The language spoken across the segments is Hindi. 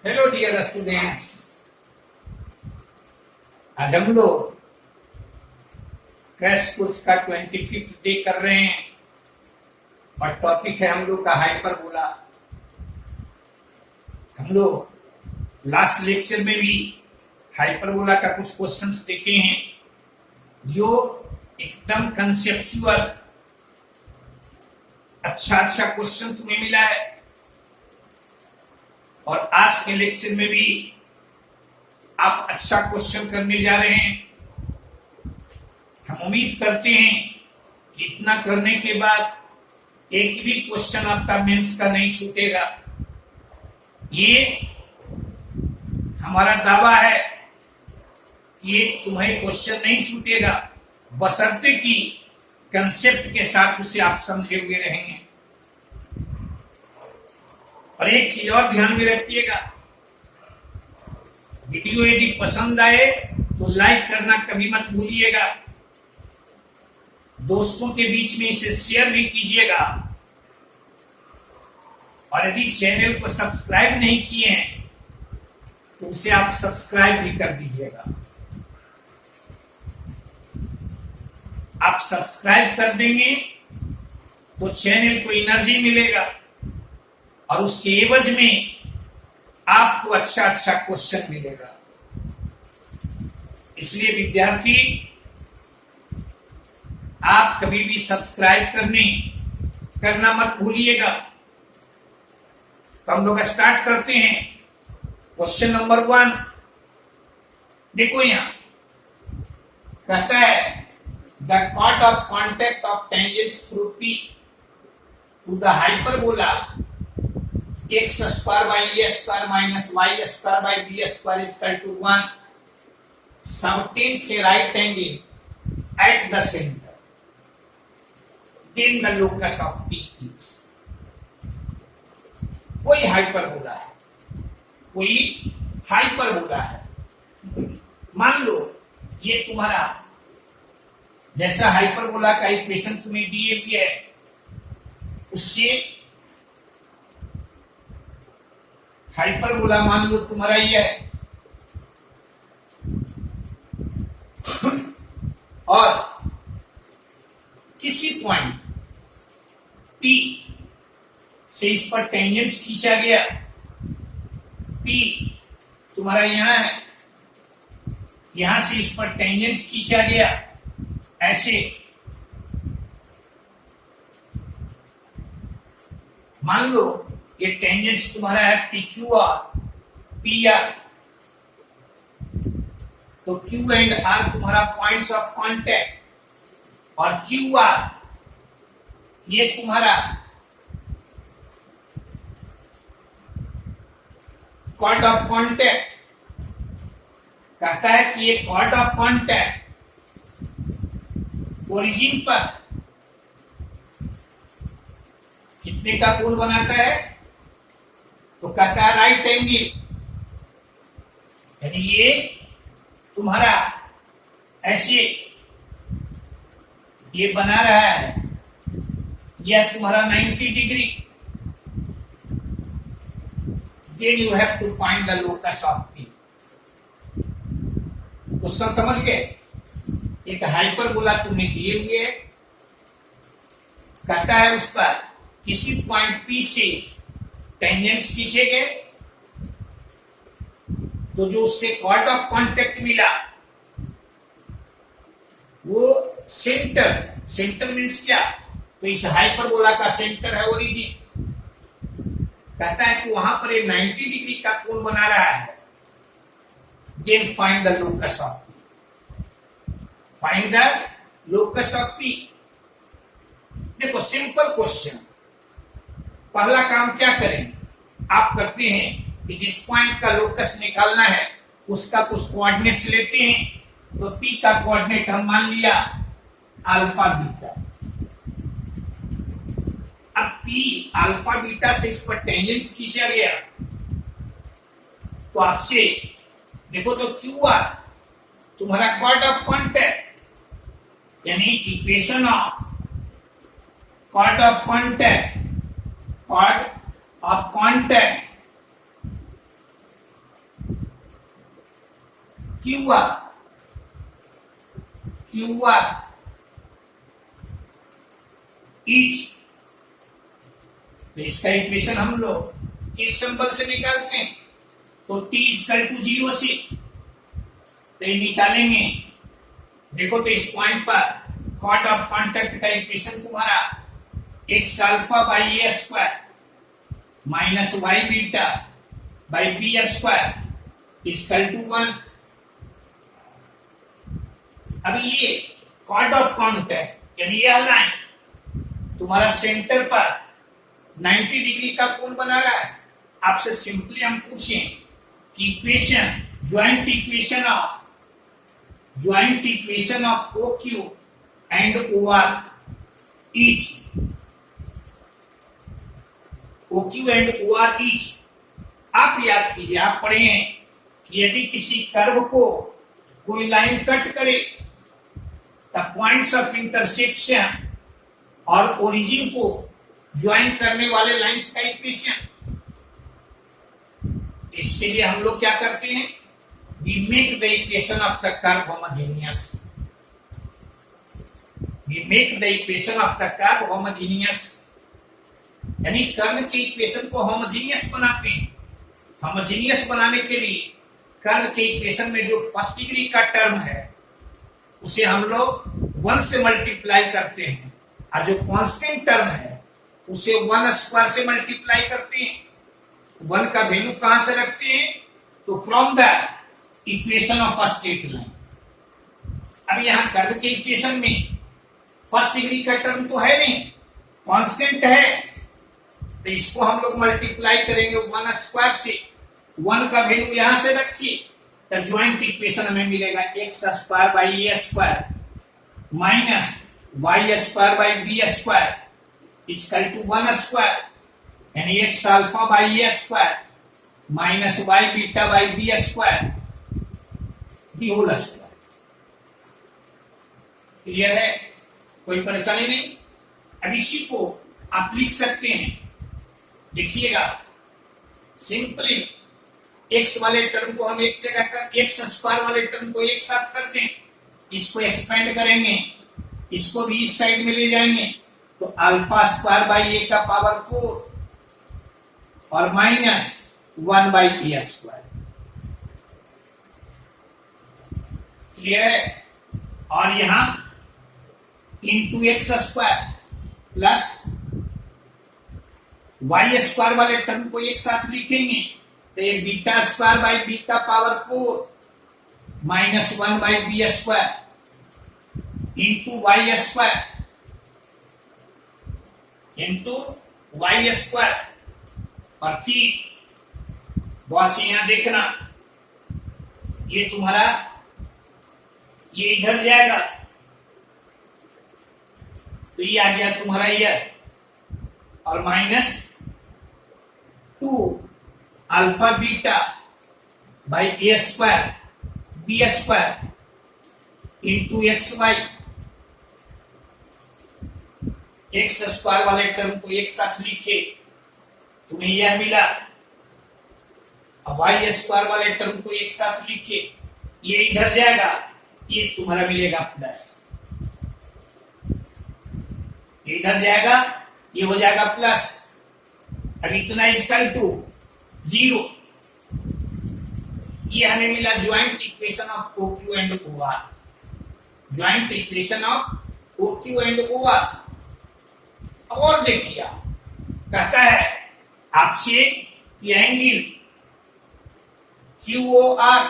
Hello dear students. आज हम लोग क्रैश कोर्स का 25th डे कर रहे हैं और टॉपिक है हम लोग का हाइपरबोला। हम लोग लास्ट लेक्चर में भी हाइपरबोला का कुछ क्वेश्चंस देखे हैं जो एकदम कंसेप्चुअल अच्छा क्वेश्चन तुम्हें मिला है, और आज के लेक्चर में भी आप अच्छा क्वेश्चन करने जा रहे हैं। हम उम्मीद करते हैं कि इतना करने के बाद एक भी क्वेश्चन आपका मेंस का नहीं छूटेगा। ये हमारा दावा है कि ये तुम्हें क्वेश्चन नहीं छूटेगा, बशर्ते कि कंसेप्ट के साथ उसे आप समझे हुए रहेंगे। और एक चीज और ध्यान में रखिएगा, वीडियो यदि पसंद आए तो लाइक करना कभी मत भूलिएगा, दोस्तों के बीच में इसे शेयर भी कीजिएगा, और यदि चैनल को सब्सक्राइब नहीं किए हैं तो उसे आप सब्सक्राइब भी कर दीजिएगा। आप सब्सक्राइब कर देंगे तो चैनल को एनर्जी मिलेगा और उसके एवज में आपको अच्छा क्वेश्चन मिलेगा। इसलिए विद्यार्थी, आप कभी भी सब्सक्राइब करना मत भूलिएगा। तो हम लोग स्टार्ट करते हैं। क्वेश्चन नंबर 1 देखो, यहां कहता है द कॉट of contact of tangents through P to the hyperbola x square by a square minus y square by b square is equal to 1 subtends a right angle at the center, then the locus of p is। कोई हाइपरबोला है, मान लो ये तुम्हारा जैसा हाइपरबोला का इक्वेशन तुम्हें दिए हुए है, उससे हाइपरबोला मान लो तुम्हारा ये है, और किसी पॉइंट P से इस पर टेंजेंट्स खींचा गया। P तुम्हारा यहां है, यहां से इस पर टेंजेंट्स खींचा गया ऐसे। मान लो ये टेंजेंट्स तुम्हारा है PQR PR, तो Q एंड R तुम्हारा पॉइंट्स ऑफ कांटेक्ट, और QR ये तुम्हारा कॉर्ड ऑफ कांटेक्ट। कहता है कि ये कॉर्ड ऑफ कांटेक्ट ओरिजिन पर कितने का कोण बनाता है, तो कहता है राइट एंगल। यानी ये तुम्हारा ऐसे ये बना रहा है, यह तुम्हारा 90 degree. Then you have to find the locus of P. Question समझ गए? एक हाइपरबोला तुम्हें दिए हुए है, कहता है उस पर किसी पॉइंट P से टेंजेंट्स खींचे गए, तो जो उससे कॉर्ड ऑफ कांटेक्ट मिला वो सेंटर मींस क्या, तो इस हाइपरबोला का सेंटर है ओरिजिन। कहता है कि वहां पर ये 90 डिग्री का कोण बना रहा है। Then find the locus of P, find the locus of P. देखो सिंपल क्वेश्चन, पहला काम क्या करें, आप करते हैं कि जिस पॉइंट का लोकस निकालना है उसका कुछ कोऑर्डिनेट्स लेते हैं। तो P का कोऑर्डिनेट हम मान लिया अल्फा बीटा। अब P अल्फा बीटा से इस पर टेंजेंट्स खींचा गया, तो आपसे देखो तो QR तुम्हारा कॉर्ड ऑफ कांटेक्ट, यानी equation of chord of contact Q R, Q R each. तो इसका इक्वेशन हम लोग किस सिंबल से निकालते हैं? तो t इक्वल टू 0 से तो ये निकालेंगे। देखो तो इस पॉइंट पर कॉट ऑफ कॉन्टैक्ट का इक्वेशन तुम्हारा x alpha by A square minus Y beta by B square equal to 1। अब ये कॉट ऑफ कॉन्टैक्ट यानी यह लाइन तुम्हारा सेंटर पर 90 डिग्री का कोण बना रहा है। आपसे सिंपली हम पूछें कि equation joint equation of O Q and O R each, O Q and O R each. आप याद कीजिए, आप पढ़े हैं कि यदि किसी कर्व को कोई लाइन कट करे तब पॉइंट्स ऑफ इंटरसेक्शन और ओरिजिन को ज्वाइन करने वाले लाइंस का इक्वेशन। इसके लिए हम लोग क्या करते हैं? We make the equation of the curve homogeneous, we make the equation of the curve homogeneous, यानी कर्व के इक्वेशन को होमोजेनियस बनाते हैं। होमोजेनियस बनाने के लिए कर्व के इक्वेशन में जो फर्स्ट डिग्री का टर्म है उसे हम लोग 1 से मल्टीप्लाई करते हैं और जो कांस्टेंट टर्म है उसे 1 स्क्वायर से मल्टीप्लाई करते हैं। 1 का वैल्यू कहां से रखते हैं? तो from the equation of first straight line. अब यहां कर्व के इक्वेशन में फर्स्ट डिग्री का टर्म तो है नहीं, कांस्टेंट है, तो इसको हम लोग मल्टीप्लाई करेंगे 1 स्क्वायर से। 1 का वैल्यू यहां से रखिए तो ज्वाइंट इक्वेशन हमें मिलेगा x square by A square minus y square by B square equal to 1 square, यानी x alpha by A square minus y beta by B square the whole square. Clear है? कोई परेशानी नहीं। अब इसी को आप लिख सकते हैं, देखिएगा सिंपली x वाले टर्म को हम एक जगह कर, x स्क्वायर वाले टर्म को एक साथ कर दें, इसको एक्सपेंड करेंगे, इसको भी इस साइड में ले जाएंगे तो अल्फा स्क्वायर बाई ए का पावर 4 और minus 1 by A square. Clear है? और यहां into X square plus Y square वाले टर्म को एक साथ लिखेंगे तो ये बीटा स्क्वायर बाई बी का power 4 minus 1 by B square into Y square into Y square. और फिर बहुत से यहां देखना, ये तुम्हारा ये इधर जाएगा तो ये आ गया तुम्हारा ये और minus 2 alpha beta by A square B square into X Y. X square वाले टर्म को एक साथ लिखे, तुम्हें यह मिला। वाई स्क्वायर वाले टर्म को एक साथ लिखे, ये इधर जाएगा, ये तुम्हारा मिलेगा प्लस, इधर जाएगा, ये हो जाएगा प्लस। अब इतना इक्वल टू 0, ये हमें मिला joint equation of O Q and O R, joint equation of O Q and O R. और देखिए कहता है आपसे कि angle Q O R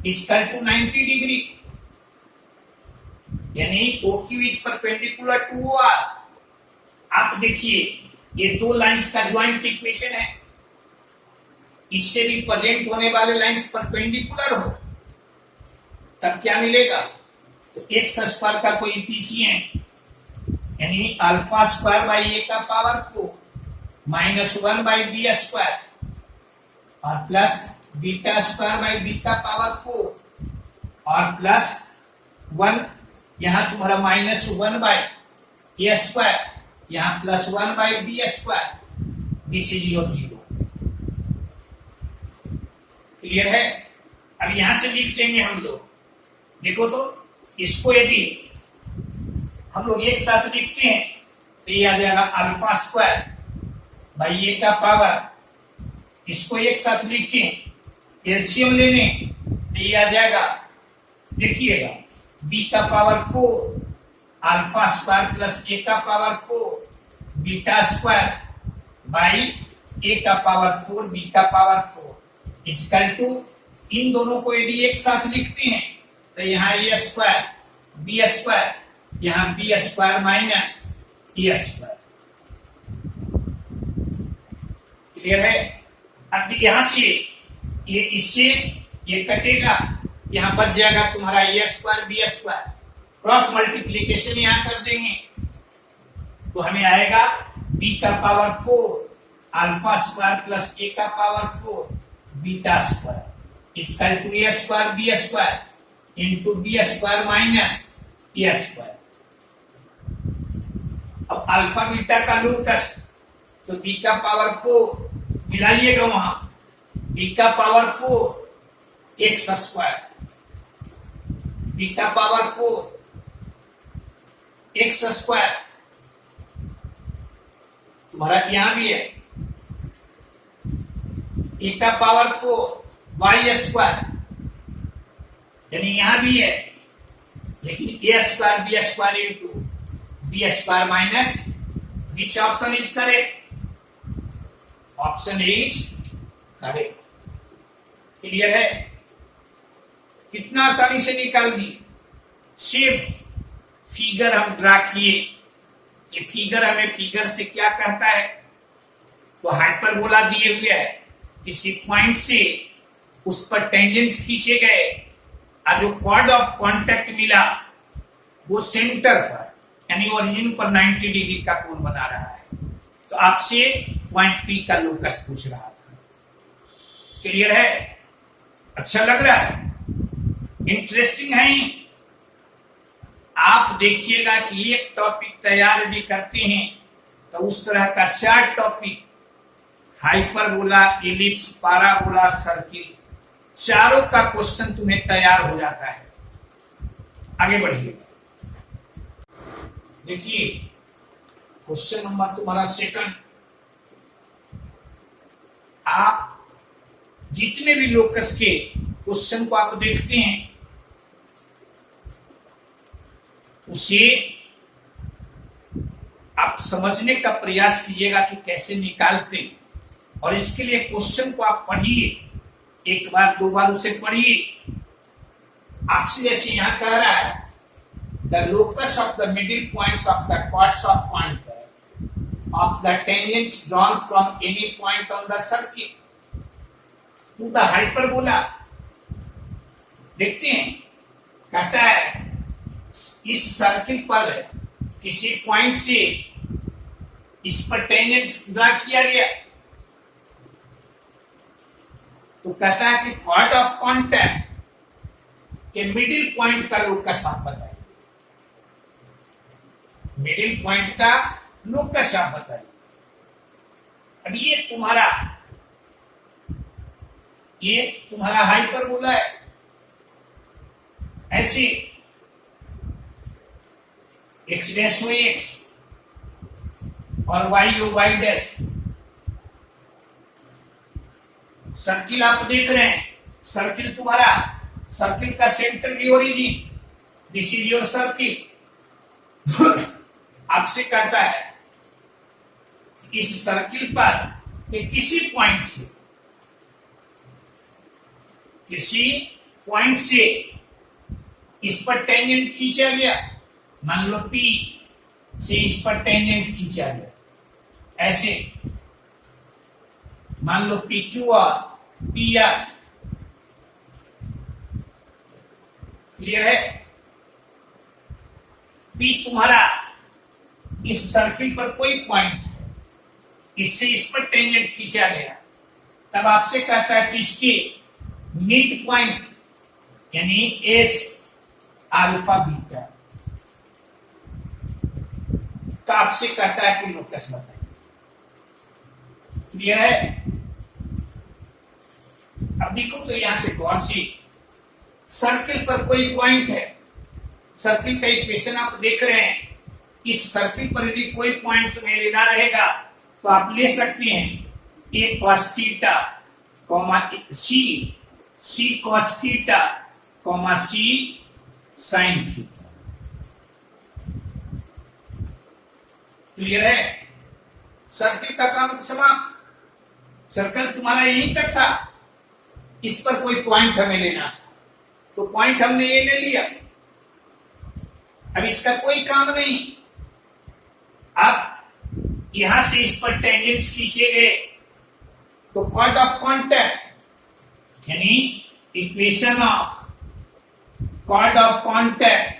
equal to 90 degree, यानी O Q is perpendicular to O R. आप देखिए ये दो लाइंस का ज्वाइंट इक्वेशन है, इससे भी प्रेजेंट होने वाले लाइंस परपेंडिकुलर हो तब क्या मिलेगा? तो एक्स स्क्वायर का कोएफिशिएंट यानी अल्फा स्क्वायर बाई ए का power 4 minus 1 by B square और plus beta square by B का पावर 4 और प्लस 1, यहां तुम्हारा माइनस 1 बाई ए स्क्वायर, यहां plus 1 by B square, this is your 0। Clear है? अब यहां से लिख देंगे हम लोग, देखो तो इसको यदि हम लोग एक साथ लिखते हैं तो ये आ जाएगा अल्फा स्क्वायर बाई ए का पावर, इसको एक साथ लिखें एलसीएम लेने तो ये आ जाएगा, देखिएगा बी का power 4 alpha square plus A का power 4 beta square by A का पावर 4 बी का पावर 4 इक्वल टू, इन दोनों को यदि एक साथ लिखते हैं तो यहाँ ए स्क्वायर बी स्क्वायर, यहाँ B square minus A square. Clear है? अब यहां से ये इससे ये कटेगा, यहां बच जाएगा तुम्हारा ए square B square, cross multiplication यहां कर देंगे तो हमें आएगा बी का power 4 alpha square plus A का power 4 beta square equal to A square B square into B square minus A square. अब अल्फा बीटा का लोकस तो बी का पावर 4 मिलाइएगा, वहां बी का पावर 4 एक्स स्क्वायर, बी का पावर 4 एक्स स्क्वायर, तुम्हारा यहां भी है ए का पावर 4 वाई स्क्वायर, यानी यहां भी है, लेकिन A square B square into B square minus, which option is correct? Option is correct. Clear है? कितना आसानी से निकाल दी, सिर्फ फिगर हम ड्रा किए, ये फिगर हमें फिगर से क्या कहता है, तो हाइपरबोला दिए हुए है, किसी पॉइंट से उस पर टेंजेंट्स खींचे गए और जो कॉर्ड ऑफ कांटेक्ट मिला वो सेंटर पर यानी ओरिजिन पर 90 डिग्री का कोण बना रहा है। तो आपसे पॉइंट पी का लोकस पूछ रहा था। क्लियर है? अच्छा लग रहा है, इंटरेस्टिंग है। आप देखिएगा कि एक टॉपिक तैयार भी करते हैं तो उस तरह का 4 topic, hyperbola, ellipse, parabola, circle, चारों का क्वेश्चन तुम्हें तैयार हो जाता है। आगे बढ़िए, देखिए क्वेश्चन नंबर तुम्हारा सेकंड। आप जितने भी लोकस के क्वेश्चन को आप देखते हैं उसे आप समझने का प्रयास कीजिएगा कि कैसे निकालते, और इसके लिए क्वेश्चन को आप पढ़िए, एक बार 2 बार उसे पढ़िए। आपसे जैसे यहां कह रहा है the locus of the middle points of the chords of pointer of the tangents drawn from any point on the circle to the hyperbola। देखते हैं, कहता है इस सर्किल पर किसी पॉइंट से इस पर टेंजेंट्स ड्रा किया गया, तो कहता है कि कॉर्ड ऑफ कांटेक्ट के मिडिल पॉइंट का लोकस आप बताइए, मिडिल पॉइंट का लोकस आप बताइए। अब ये तुम्हारा हाइपरबोला है, ऐसे एक्स डैश हो एक्स और वाई हो वाई डैश। सर्किल आप देख रहे हैं, सर्किल तुम्हारा, सर्किल का सेंटर भी origin, this is your circle. आपसे कहता है इस सर्किल पर कि किसी पॉइंट से इस पर टेंजेंट खींचा गया, मान लो P से इस पर टेंजेंट खींचा गया, ऐसे मान लो PQ और PR। क्लियर है? P तुम्हारा इस सर्किल पर कोई पॉइंट है, इससे इस पर टेंजेंट खींचा गया, तब आपसे कहता है कि इसके मिड पॉइंट यानी एस अल्फा बीटा का आपसे कहता है कि लोकस बताइए। क्लियर है? अब देखो तो यहां से गौर से सर्किल पर कोई पॉइंट है, सर्किल का इक्वेशन आप देख रहे हैं, इस सर्किल पर यदि कोई पॉइंट तुम्हें लेना रहेगा तो आप ले सकते हैं a cos theta c cos theta c sin theta. Clear है? सर्किल का काम समाप्त। सर्कल तुम्हारा यहीं तक था, इस पर कोई पॉइंट हमें लेना था, तो पॉइंट हमने ये ले लिया, अब इसका कोई काम नहीं। अब यहां से इस पर टेंजेंट्स खींचे गए तो कॉर्ड ऑफ कांटेक्ट यानी equation of chord of contact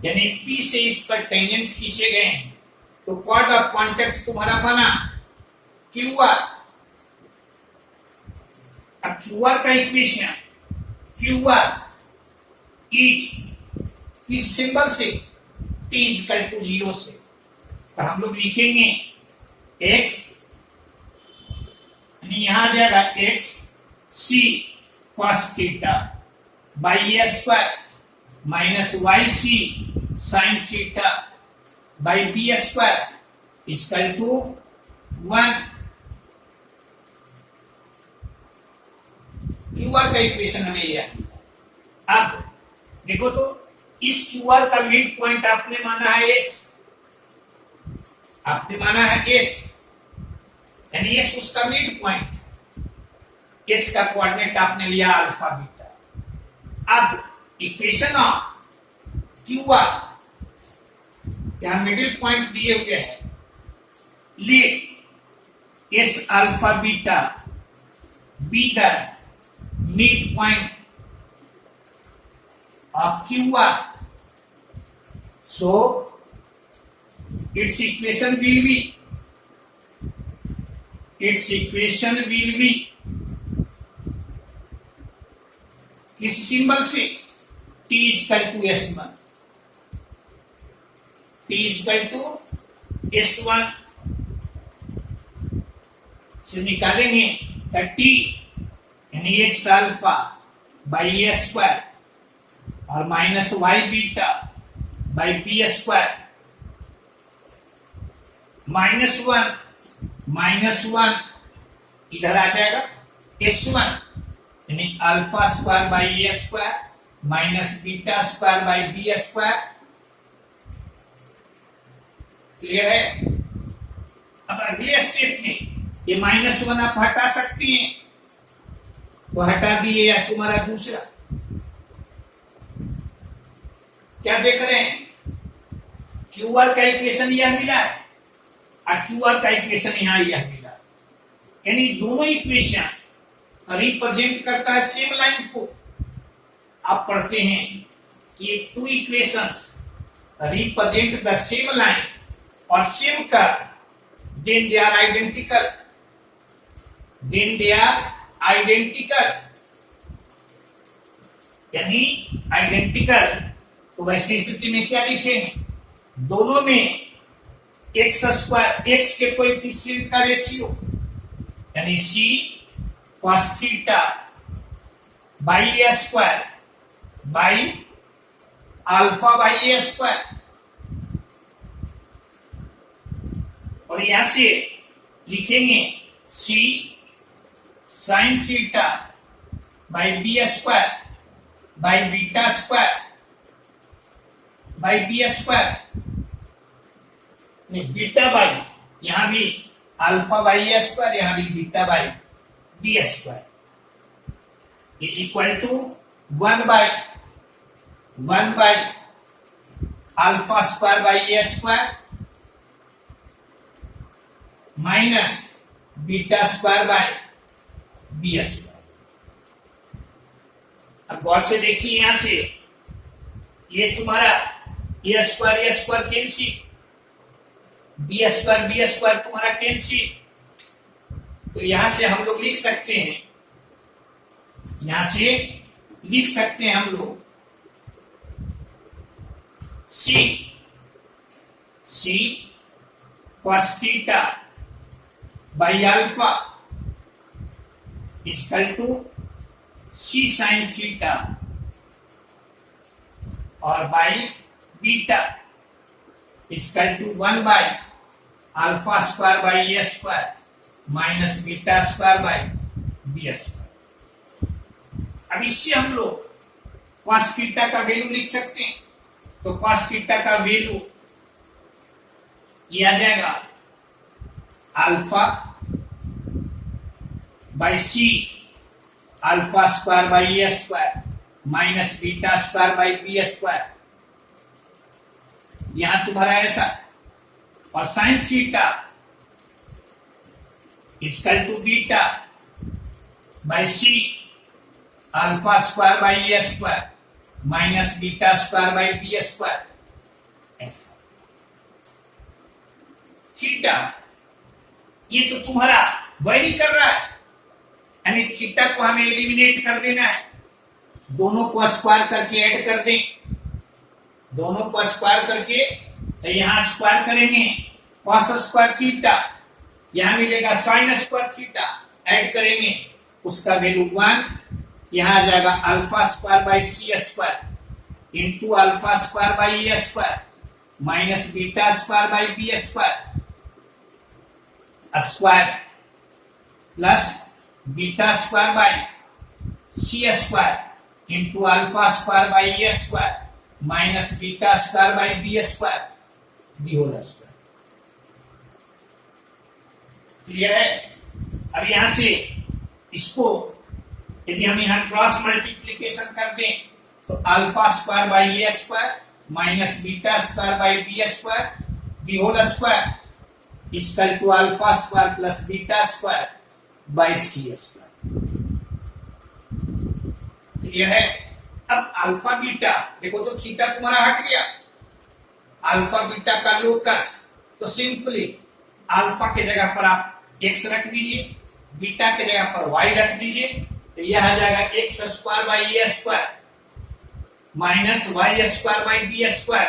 यानी P से इस पर टेंजेंट्स खींचे गए हैं तो कॉर्ड ऑफ कांटेक्ट तुम्हारा बना QR। अब QR का इक्वेशन QR इस सिंबल से t इक्वल टू 0 से, तो हम लोग लिखेंगे x यानी यहां आ जाएगा x c cos theta by a square minus Y C sine theta by B square equal to 1। QR का इक्वेशन हमें लिया। अब देखो तो इस क्यूआर का मिड पॉइंट आपने माना है एस, आपने माना है एस यानी एस उसका मिड पॉइंट, एस का कोऑर्डिनेट आपने लिया अल्फा बीटा। अब इक्वेशन ऑफ क्यूआर यहां मिडिल पॉइंट दिए हुए हैं, let S alpha beta be the mid point of QR, so its equation will be किस सिंबल से t equal to s1, t equal to s1 से निकालेंगे तो t यानी x alpha by A square और minus Y beta by B square minus one इधर आ जाएगा s1 यानी alpha square by A square minus beta square by B square. Clear है? अब अगले स्टेप में ये -1 आप हटा सकती हैं, तो हटा दिए, या तुम्हारा दूसरा क्या देख रहे हैं, क्यूआर का इक्वेशन यह मिला है और क्यूआर का इक्वेशन यहां यह मिला, यानी दोनों इक्वेशन रिप्रेजेंट करता है सेम लाइन को। आप पढ़ते हैं कि two equations represent the same line और same curve, then they are identical यानी आइडेंटिकल। तो वैसी स्थिति में क्या लिखेंगे, दोनों में एक्स स्क्वायर एक्स के कोएफिशिएंट का रेशियो यानी c cos theta by A square by alpha by A square, और यहां से लिखेंगे c sin theta by B square by beta square by B square, beta by यहां भी अल्फा बाई ए स्क्वायर, यहां भी beta by B square is equal to 1 by alpha square by A square minus beta square by B square. अब गौर से देखिए, यहां से ये तुम्हारा ए स्क्वायर कैंसिल, बी स्क्वायर तुम्हारा कैंसिल, तो यहां से हम लोग लिख सकते हैं, हम लोग c cos theta by alpha equal to C sine theta और by beta equal to 1 by alpha square by A square minus beta square by B square. अब इससे हम लोग cos थीटा का वैल्यू लिख सकते हैं। तो cos थीटा का वैल्यू ये आ जाएगा alpha by c alpha square by A square minus beta square by B square. यहां तुम्हारा ऐसा और sine theta equal to beta by c alpha square by A square minus beta square by B square. ऐसा थीटा ये तो तुम्हारा वैरी कर रहा है, यानी थीटा को हमें एलिमिनेट कर देना है। दोनों को स्क्वायर करके ऐड कर दें, दोनों को स्क्वायर करके तो यहां स्क्वायर करेंगे cos स्क्वायर थीटा, यहां मिलेगा sin स्क्वायर थीटा, ऐड करेंगे उसका वैल्यू 1, यहां आ जाएगा alpha square by c square into alpha square by A square minus beta square by B square square plus beta square by c square into alpha square by A square minus beta square by B square the whole square. Clear है? अब यहां से इसको यदि हम यहां क्रॉस मल्टीप्लीकेशन कर दें तो alpha square by A square minus beta square by B square the whole square equal to alpha square plus beta square by c square. Clear है? अब अल्फा बीटा देखो तो थीटा तुम्हारा हट गया, अल्फा बीटा का लोकस, तो सिंपली अल्फा के जगह पर आप x रख दीजिए, बीटा के जगह पर y रख दीजिए, तो यह आ जाएगा x square by A square minus Y square by B square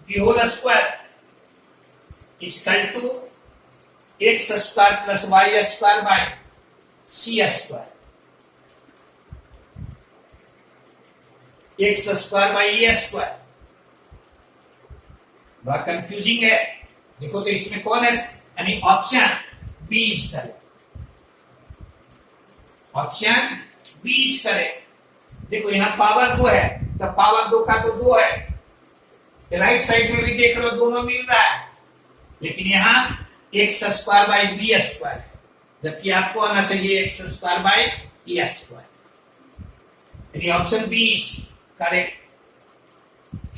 the whole square equal to x square plus Y square by c square, x square by A square. बड़ा कंफ्यूजिंग है, देखो तो इसमें कौन है, यानी ऑप्शन बी करें, ऑप्शन बी करें। देखो यहां पावर 2 है तो पावर 2 का तो 2 है, राइट साइड में भी देख लो दोनों मिल रहा है, लेकिन यहां x square by B square, जबकि आपको आना चाहिए x square by A square. Option B correct.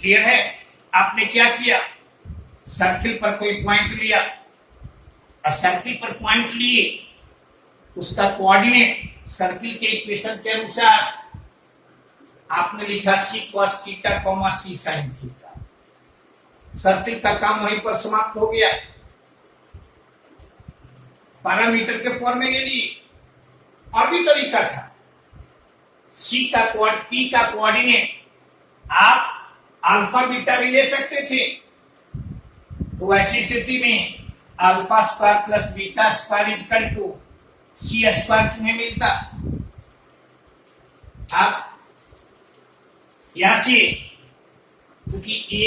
Clear है? आपने क्या किया, सर्किल पर कोई पॉइंट लिया और सर्किल पर पॉइंट लिए, उसका कोऑर्डिनेट सर्किल के इक्वेशन के अनुसार आपने लिखा सी cos थीटा कॉमा सी sin थीटा। सर्किल का काम वहीं पर समाप्त हो गया। पैरामीटर के फॉर्मूले ले लिए, और भी तरीका था, पी का कोऑर्डिनेट आप अल्फा बीटा भी ले सकते थे, तो ऐसी स्थिति में alpha square plus beta square equal to c square तुम्हें मिलता। आप यहां से क्योंकि ए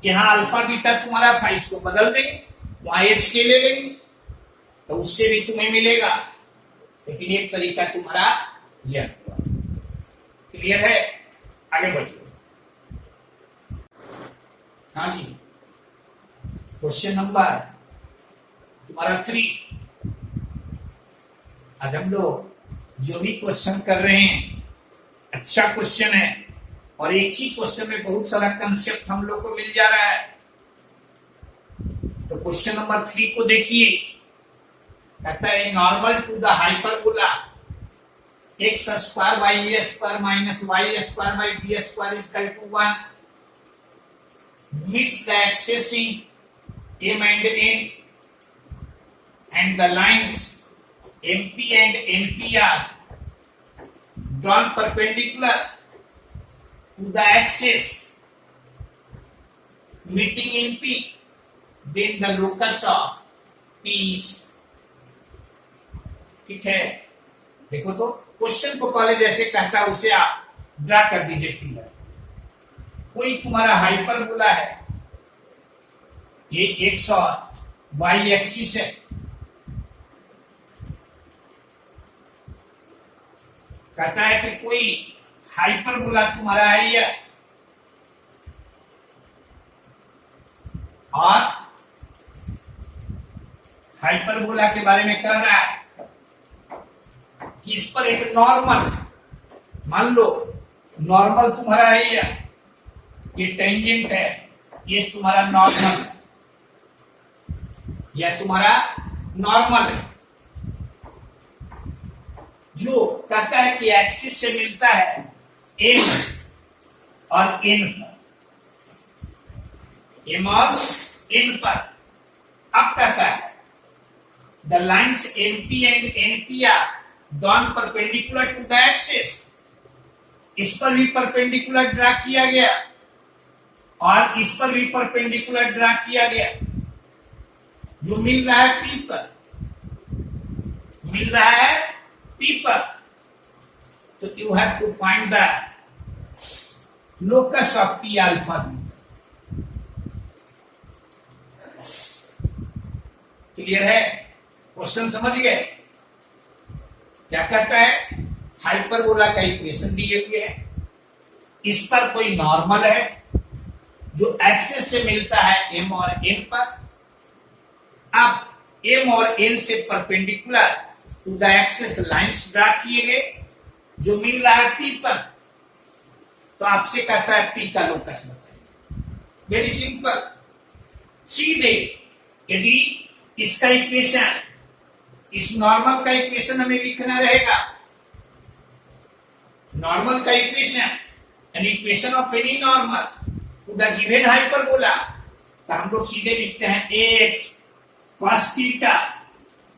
यहां अल्फा बीटा तुम्हारा था, इसको बदल देंगे, वहां एच के ले लेंगे तो उससे भी तुम्हें मिलेगा, लेकिन एक तरीका तुम्हारा यह हुआ। क्लियर है? आगे बढ़िए। हाँ जी, क्वेश्चन नंबर तुम्हारा 3। आज हम लोग जो भी क्वेश्चन कर रहे हैं अच्छा क्वेश्चन है, और एक ही क्वेश्चन में बहुत सारा कंसेप्ट हम लोग को मिल जा रहा है। तो क्वेश्चन नंबर 3 को देखिए, कहता है normal to the hyperbola x square by A square minus Y square by B square equal to 1 meets the axis M and N and the lines MP and NP are drawn perpendicular to the axis meeting in P, then the locus of P is ठीक है, देखो तो क्वेश्चन को पहले जैसे कहता है उसे आप ड्रा कर दीजिए फिगर। कोई तुम्हारा हाइपरबोला है, ये एक्स और वाई एक्सिस है, कहता है कि कोई हाइपरबोला तुम्हारा है ये, और हाइपरबोला के बारे में कह रहा है कि इस पर एक नॉर्मल, मान लो नॉर्मल तुम्हारा है ये टेंजेंट है, ये तुम्हारा नॉर्मल, यह तुम्हारा नॉर्मल है, जो कहता है कि एक्सिस से मिलता है एम और एन पर, एम और एन पर। अब कहता है the lines MP and NP are drawn perpendicular to the axis. इस पर भी परपेंडिकुलर ड्रा किया गया और इस पर भी परपेंडिकुलर ड्रा किया गया, जो मिल रहा है पी पर, मिल रहा है पी पर। तो you have to find the locus of P alpha. Clear है? क्वेश्चन समझ गए? क्या कहता है, हाइपरबोला का इक्वेशन दिए हुए है, इस पर कोई नॉर्मल है जो एक्सिस से मिलता है एम और एन पर। अब एम और एन से perpendicular to the axis lines draw किए गए, जो मिल रहा है पी पर। तो आपसे कहता है पी का लोकस बताइए। वेरी सिंपल, सीधे यदि इसका इक्वेशन, इस नॉर्मल का इक्वेशन हमें लिखना रहेगा, नॉर्मल का equation, an equation of any normal to the given hyperbola, तो हम लोग सीधे लिखते हैं ax cos theta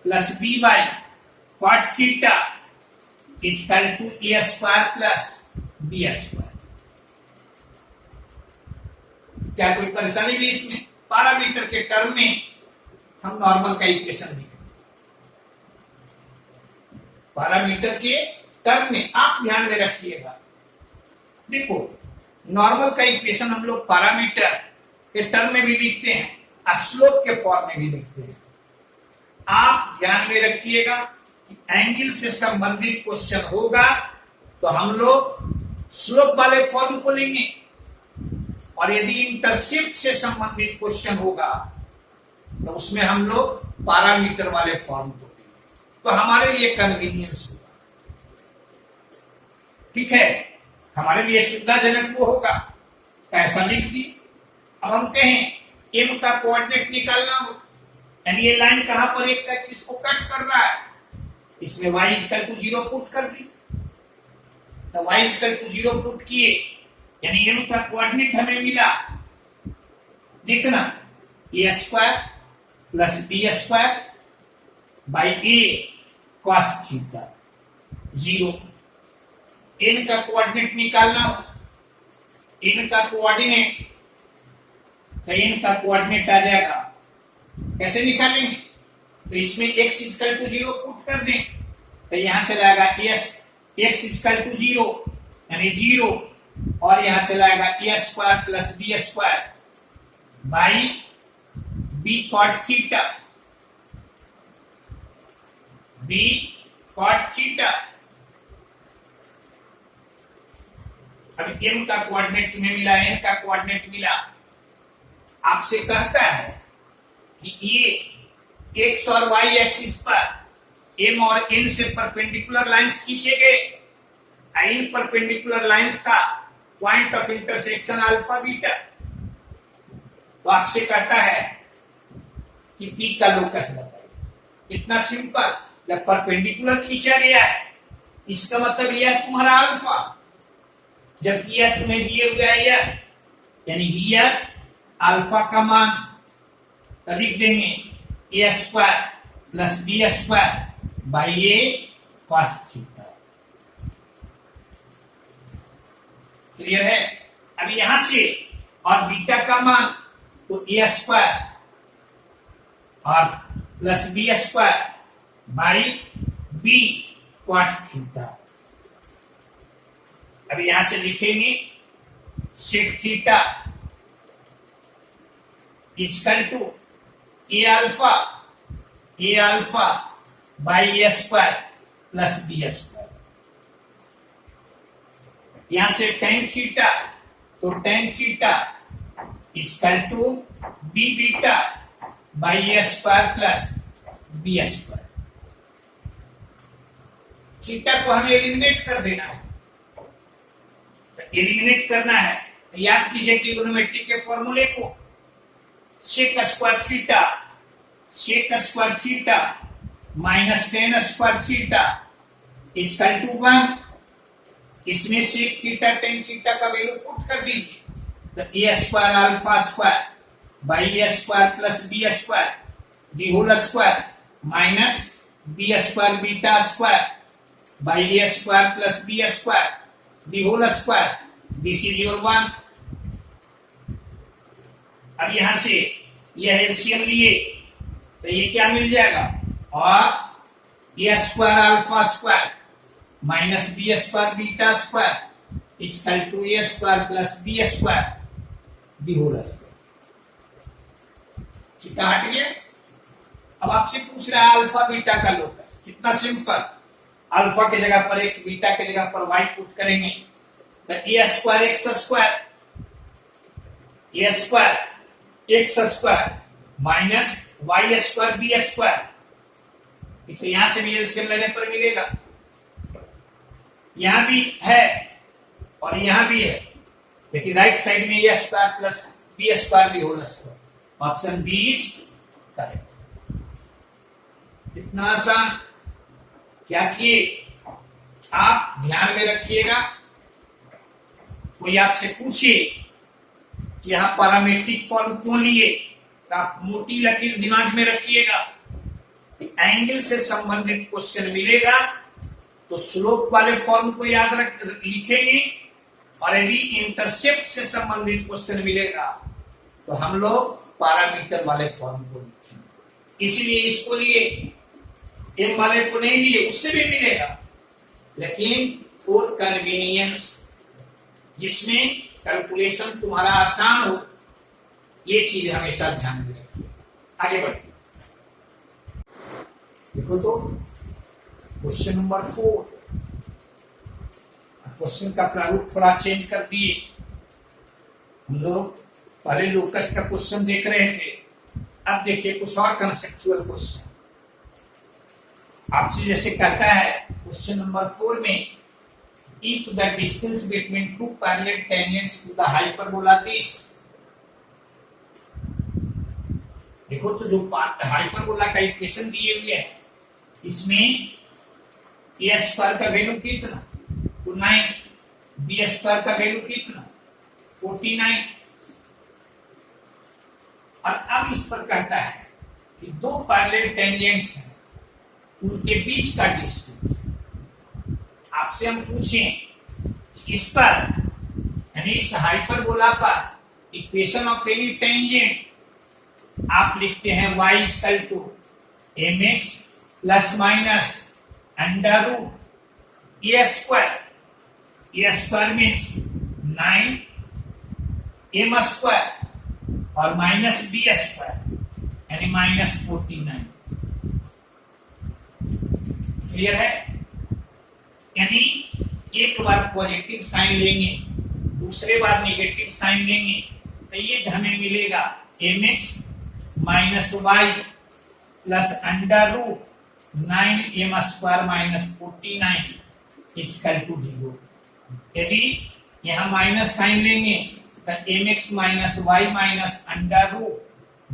plus by cot theta equal to a square plus b square. क्या कोई परेशानी भी इसमें? पैरामीटर के टर्म में हम नॉर्मल का इक्वेशन लिखें, पैरामीटर के टर्म में आप ध्यान में रखिएगा। देखो, नॉर्मल का इक्वेशन हम लोग पैरामीटर के टर्म में भी लिखते हैं और स्लोप के फॉर्म में भी लिखते हैं। आप ध्यान में रखिएगा कि एंगल से संबंधित क्वेश्चन होगा तो हम लोग स्लोप वाले फॉर्म को लेंगे, और यदि इंटरसेप्ट से संबंधित क्वेश्चन होगा तो उसमें हम लोग पैरामीटर वाले फॉर्म को लेंगे, तो हमारे लिए कन्वीनियंस होगा। ठीक है, हमारे लिए सुविधाजनक वो होगा, कैसा लिख दी। अब हम कहें एम का कोऑर्डिनेट निकालना हो, यानी ये लाइन कहां पर एक्स एक्सिस को कट कर रहा है, इसमें y इक्वल टू 0 पुट कर दी। तो y इक्वल टू 0 पुट किए, यानी एम का कोऑर्डिनेट हमें मिला, देखना a square plus b square by a cos theta 0। n का कोऑर्डिनेट निकालना हो, n का कोऑर्डिनेट, तो n का कोऑर्डिनेट आ जाएगा, कैसे निकालेंगे? तो इसमें x इक्वल टू 0 पुट कर दें, तो यहां चला आएगा x इक्वल टू 0 यानी 0, और यहां चला आएगा a square plus b square by b cot theta, b cot theta. अब m का कोऑर्डिनेट तुम्हें मिला, n का कोऑर्डिनेट मिला, आपसे कहता है कि ये x और y एक्सिस पर m और n से परपेंडिकुलर लाइंस खींचे गए, इन परपेंडिकुलर लाइंस का point of intersection alpha beta. तो आपसे कहता है कि p का लोकस बताइए। इतना सिंपल, जब परपेंडिकुलर खींचा गया है इसका मतलब यह तुम्हारा अल्फा, जबकि यह तुम्हें दिए हुए है यह, यानी यह अल्फा का मान तो लिख देंगे a square plus b square by a cos theta. Clear है? अब यहां से और बीटा का मान तो a स्क्वायर और plus b square by b cot theta. अब यहां से लिखेंगे sec theta equal to a alpha by A square plus B square. यहां से tan थीटा, तो tan theta equal to b beta by A square plus B square. Theta को हमें एलिमिनेट कर देना है, तो एलिमिनेट करना है तो याद कीजिए ट्रिग्नोमेट्री के फॉर्मूले को। Sec square theta minus tan square theta equal to 1। इसमें सेक थीटा टेन थीटा का वैल्यू पुट कर दीजिए, तो A square alpha square by A square plus B square D whole square minus B square beta square by A square plus B square D whole square. This is your 1। अब यहां से यह एलसीएम लिए तो ये क्या मिल जाएगा, और A square alpha square minus B square beta square equal to A square plus B square D whole square. Theta हट गया। अब आपसे पूछ रहा है अल्फा बीटा का लोकस। कितना सिंपल, अल्फा की जगह पर एक्स, बीटा की जगह पर वाई पुट करेंगे, तो A square x square minus Y square B square. तो यहां से भी एलसीएम लेने पर मिलेगा, यहां भी है और यहां भी है, लेकिन राइट साइड में a square plus B square भी whole square. Option B is correct. इतना आसान। क्या किए, आप ध्यान में रखिएगा, कोई आपसे पूछे कि यहां पैरामीट्रिक फॉर्म क्यों लिए, तो आप मोटी लकीर दिमाग में रखिएगा। एंगल से संबंधित क्वेश्चन मिलेगा तो स्लोप वाले फॉर्म को याद रख लिखेंगे, और यदि इंटरसेप्ट से संबंधित क्वेश्चन मिलेगा तो हम लोग पैरामीटर वाले फॉर्म को लिखेंगे। इसलिए इसको लिए, एम वाले को नहीं लिए, उससे भी मिलेगा, लेकिन फॉर कन्वीनियंस जिसमें कैलकुलेशन तुम्हारा आसान हो, ये चीज हमेशा ध्यान में रखिए। आगे बढ़िए, देखो तो क्वेश्चन नंबर 4। क्वेश्चन का प्रारूप थोड़ा चेंज कर दिए। हम लोग पहले लोकस का क्वेश्चन देख रहे थे, अब देखिए कुछ और कंसेप्चुअल क्वेश्चन। आपसे जैसे कहता है क्वेश्चन नंबर 4 में, if the distance between two parallel tangents to the hyperbola this. देखो तो जो हाइपरबोला का इक्वेशन दिए हुए है, इसमें ए स्क्वायर का वैल्यू कितना, 9, बी स्क्वायर का वैल्यू कितना, 49। और अब इस पर कहता है कि दो पैरेलल टेंजेंट्स हैं, उनके बीच का डिस्टेंस। आपसे हम पूछें इस पर, यानी इस हाइपरबोला पर इक्वेशन ऑफ एनी टेंजेंट आप लिखते हैं y equal to mx plus minus under root a square means 9 m square और माइनस बी स्क्वायर यानी माइनस 49। क्लियर है? यानी एक बार पॉजिटिव साइन लेंगे, दूसरे बार नेगेटिव साइन लेंगे, तो ये हमें मिलेगा mx minus y plus under root 9m square minus 49 equal to 0। यदि यहां माइनस साइन लेंगे तो mx minus y minus under root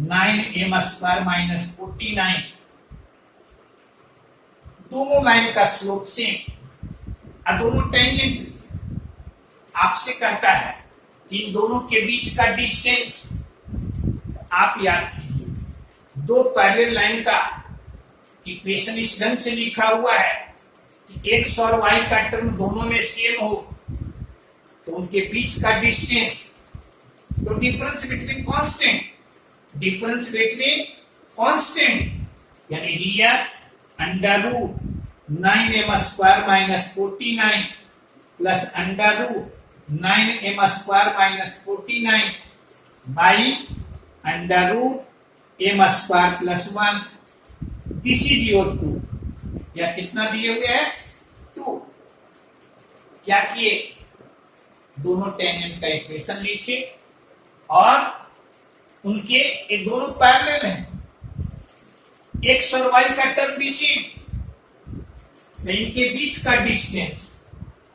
9m square minus 49। दोनों लाइन का स्लोप सेम और दोनों टेंजेंट। आपसे कहता है कि इन दोनों के बीच का डिस्टेंस आप याद कीजिए। दो पैरेलल लाइन का इक्वेशन इस ढंग से लिखा हुआ है कि एक्स और वाई का टर्म दोनों में सेम हो तो उनके बीच का डिस्टेंस, तो डिफरेंस बिटवीन कांस्टेंट यानी here under root 9m square minus 49 plus under root 9m square minus 49 by under root m square plus 1। This is your 2। या कितना दिए हुए है 2। क्या किए दोनों टेंजेंट का इक्वेशन लिखे और उनके ये दोनों पैरेलल हैं। x और y का टर्म भी सेम, तो इनके बीच का डिस्टेंस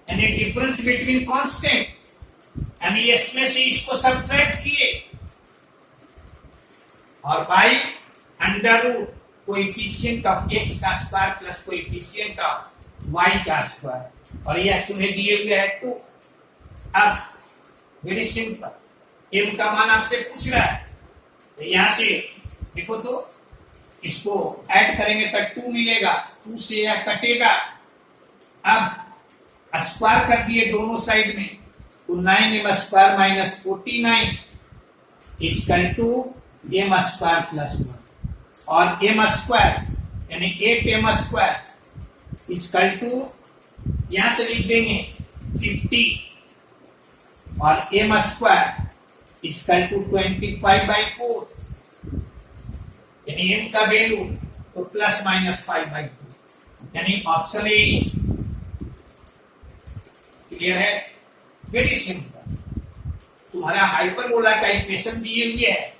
यानी डिफरेंस बिटवीन कांस्टेंट यानी इसमें से इसको सब्ट्रैक्ट किए और by under root coefficient of x का square plus coefficient of y का स्क्वायर, और यह तुम्हें दिए हुए है 2। अब वेरी सिंपल, m का मान आपसे पूछ रहा है, तो यहां से देखो तो इसको ऐड करेंगे तो 2 मिलेगा, 2 से यह कटेगा। अब स्क्वायर कर दिए दोनों साइड में, तो 9m square minus 49 equal to m square plus 1 और m स्क्वायर यानी 8m स्क्वायर इक्वल टू यहां से लिख देंगे 50 और m स्क्वायर इक्वल टू 25/4 यानी m का वैल्यू तो प्लस माइनस 5/2 यानी ऑप्शन ए इज क्लियर है। वेरी सिंपल, तुम्हारा हाइपरबोला का इक्वेशन दिए हुए है,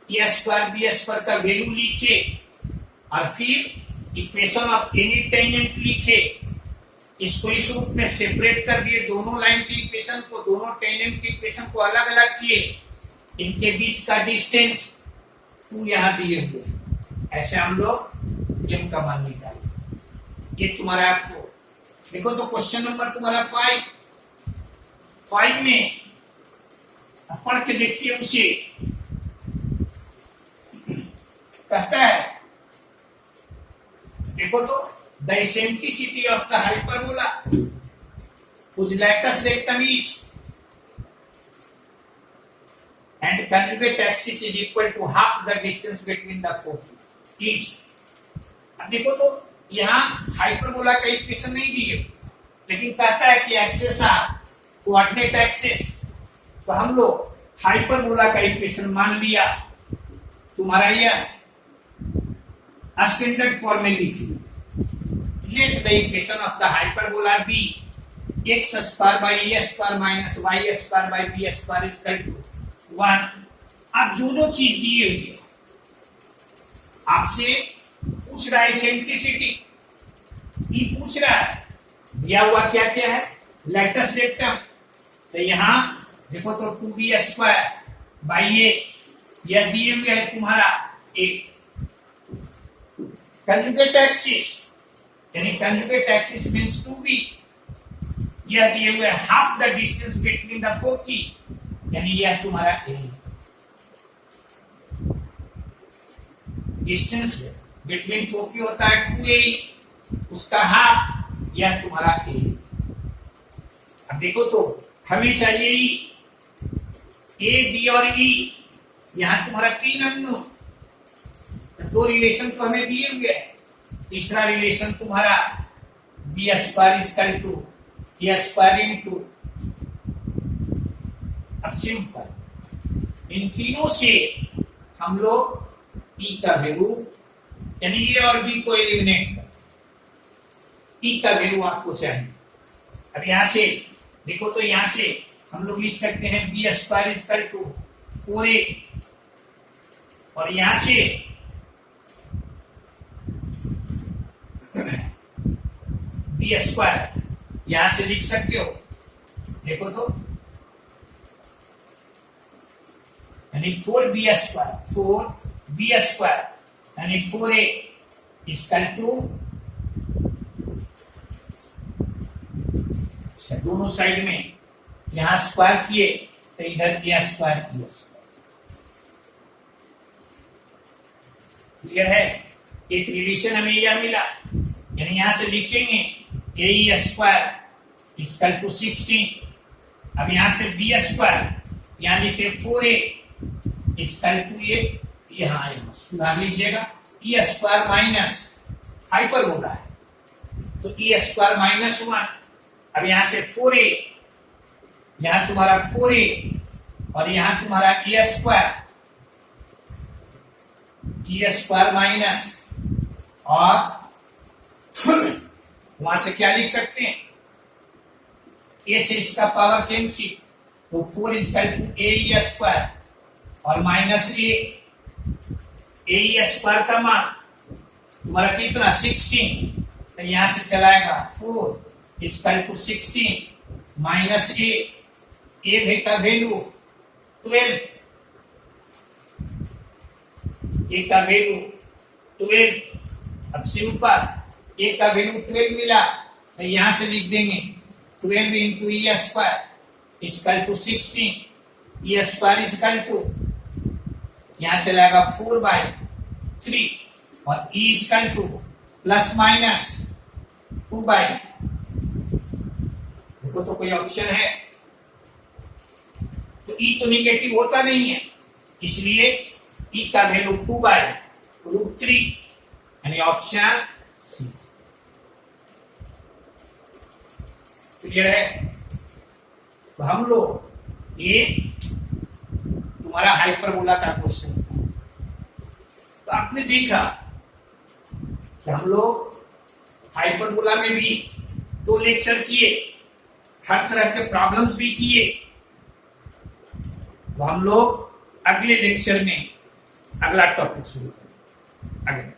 ए स्क्वायर बी स्क्वायर का वैल्यू लिखे और फिर इक्वेशन ऑफ एनी टेंजेंट लिखे, इसको इस रूप में सेपरेट कर दिए, दोनों लाइन की इक्वेशन को, दोनों टेंजेंट की इक्वेशन को अलग अलग किए, इनके बीच का डिस्टेंस 2 यहां दिए हुए, ऐसे हम लोग m का मान निकालेंगे। ये तुम्हारा आपको देखो तो क्वेश्चन नंबर तुम्हारा 5 में पढ़ के देखिए, उसे कहता है देखो तो the eccentricity of the hyperbola whose lattice rectum is and conjugate axis is equal to half the distance between the four is। अब देखो तो यहाँ हाइपरबोला का इक्वेशन नहीं दिए, लेकिन कहता है कि एक्सेस आर कोऑर्डिनेट एक्सिस, तो हम लोग हाइपरबोला का इक्वेशन मान लिया। तुम्हारा यह स्टैंडर्ड फॉर्म में लिखिए, let the equation of the hyperbola be x square by a square minus y square by b square is equal to 1। अब जो चीज दी हुई है आपसे पूछ रहा है एसेंट्रिसिटी, ये पूछ रहा है, दिया हुआ क्या क्या है लैटिस रेक्टम, तो यहां देखो तो 2b स्क्वायर बाई a, यह दिए हुए है तुम्हारा एक कंजुगेट एक्सिस यानी कंजुगेट एक्सिस मींस 2b, यह दिए हुए half the distance between the foci यानी यह तुम्हारा a, डिस्टेंस बिटवीन फोकी होता है 2a, उसका हाफ यह तुम्हारा a। अब देखो तो हमें चाहिए a b और e, यहां तुम्हारा 3 अननोन, 2 रिलेशन तो हमें दिए हुए हैं, तीसरा रिलेशन तुम्हारा b square equal to a square into, अब सिंपल इन तीनों से हम लोग e का वैल्यू यानी a और b को एलिमिनेट कर, e का वैल्यू आपको चाहिए। अब यहां से देखो तो यहां से हम लोग लिख सकते हैं b square equal to 4a और यहां से b स्क्वायर यहां से लिख सकते हो, देखो तो यानी 4b स्क्वायर यानी 4a इक्वल टू, दोनों साइड में यहां स्क्वायर किए तो इधर a स्क्वायर किया, क्लियर है। एक रिलेशन हमें यह मिला, यानी यहां से लिखेंगे a स्क्वायर इक्वल टू 16। अब यहां से b स्क्वायर यहां लिखे 4a इक्वल टू a, यहां सुधार लीजिएगा e स्क्वायर माइनस हाइपरबोला है तो ए स्क्वायर माइनस 1, अब यहां से 4a, यहां तुम्हारा 4a और यहां तुम्हारा ए स्क्वायर माइनस, और वहां से क्या लिख सकते हैं, ए से इसका पावर कैंसिल, तो 4 इजकल टू ए स्क्वायर और माइनस ए स्क्वायर का मान तुम्हारा कितना 16, तो यहां से चलाएगा 4 इजकल टू 16 माइनस ए का वैल्यू 12, ए का वैल्यू 12, अब सिंपल ए का वैल्यू 12 मिला, तो यहां से लिख देंगे 12 into a square equal to 16, a square equal to यहां चलेगा 4/3 और e equal to plus minus 2/, देखो तो कोई ऑप्शन है, तो e तो निगेटिव होता नहीं है, इसलिए e का वैल्यू 2/√3, यानी ऑप्शन सी। क्लियर है? तो हम लोग ये तुम्हारा हाइपरबोला का क्वेश्चन था, तो आपने देखा कि हम लोग हाइपरबोला में भी 2 लेक्चर किए, हर तरह के प्रॉब्लम्स भी किए। तो हम लोग अगले लेक्चर में अगला टॉपिक शुरू करें।